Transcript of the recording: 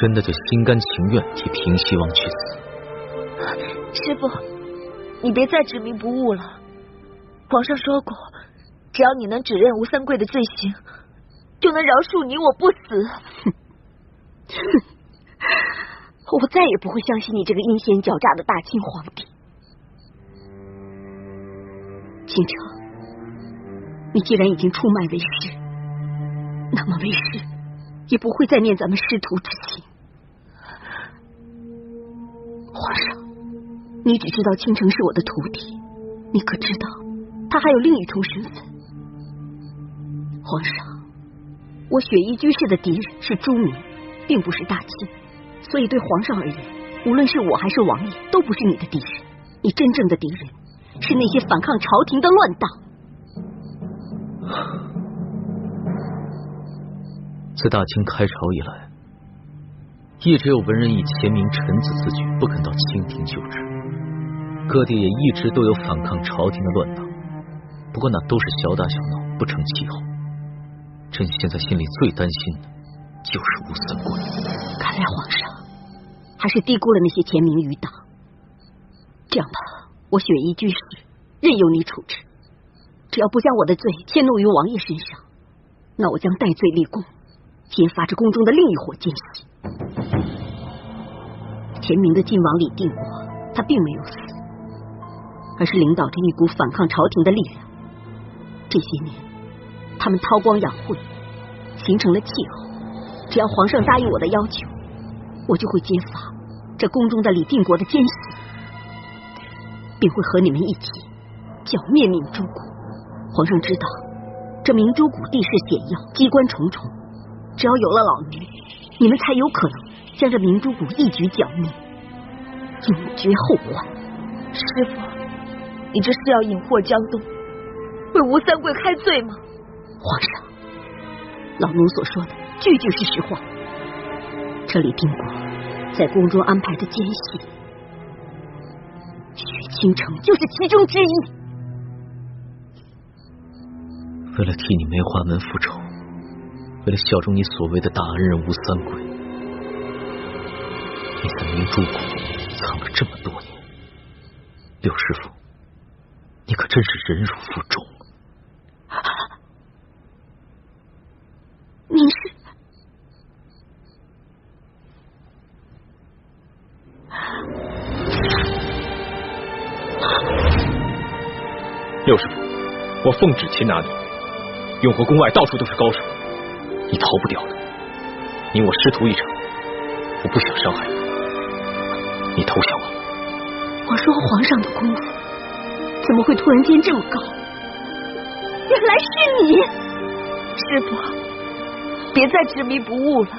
真的就心甘情愿替平西王去死？师父，你别再执迷不悟了。皇上说过，只要你能指认吴三桂的罪行，就能饶恕你我不死。我再也不会相信你这个阴险狡诈的大清皇帝。倾城，你既然已经出卖为师，那么为师也不会再念咱们师徒之情。皇上，你只知道倾城是我的徒弟，你可知道他还有另一重身份？皇上，我雪衣居士的敌人是朱明，并不是大清，所以对皇上而言，无论是我还是王爷，都不是你的敌人。你真正的敌人是那些反抗朝廷的乱党。自大清开朝以来，一直有文人以前明臣子自居，不肯到清廷就职。各地也一直都有反抗朝廷的乱党，不过那都是小打小闹，不成气候。朕现在心里最担心的就是吴三桂。看来皇上还是低估了那些前明余党。这样吧，我雪衣居士任由你处置，只要不将我的罪迁怒于王爷身上，那我将戴罪立功，揭发这宫中的另一伙奸细。前明的晋王李定国，他并没有死，而是领导着一股反抗朝廷的力量。这些年他们韬光养晦，形成了气候，只要皇上答应我的要求，我就会揭发这宫中的李定国的奸细，并会和你们一起剿灭明珠谷。皇上知道这明珠谷地势险要，机关重重，只要有了老奴，你们才有可能将这明珠谷一举剿灭，永绝后患。师父，你这是要引祸江东，为吴三桂开罪吗？皇上，老奴所说的句句是实话。这李定国在宫中安排的奸细，许倾城就是其中之一。为了替你梅花门复仇，为了效忠你所谓的大恩人吴三桂，你在明珠谷藏了这么多年，柳师傅，你可真是忍辱负重。您是？六师傅，我奉旨擒拿你。永和宫外到处都是高手，你逃不掉的。你我师徒一场，我不想伤害你，你投降吧。我说皇上的功夫怎么会突然间这么高？原来是你！师父，别再执迷不悟了。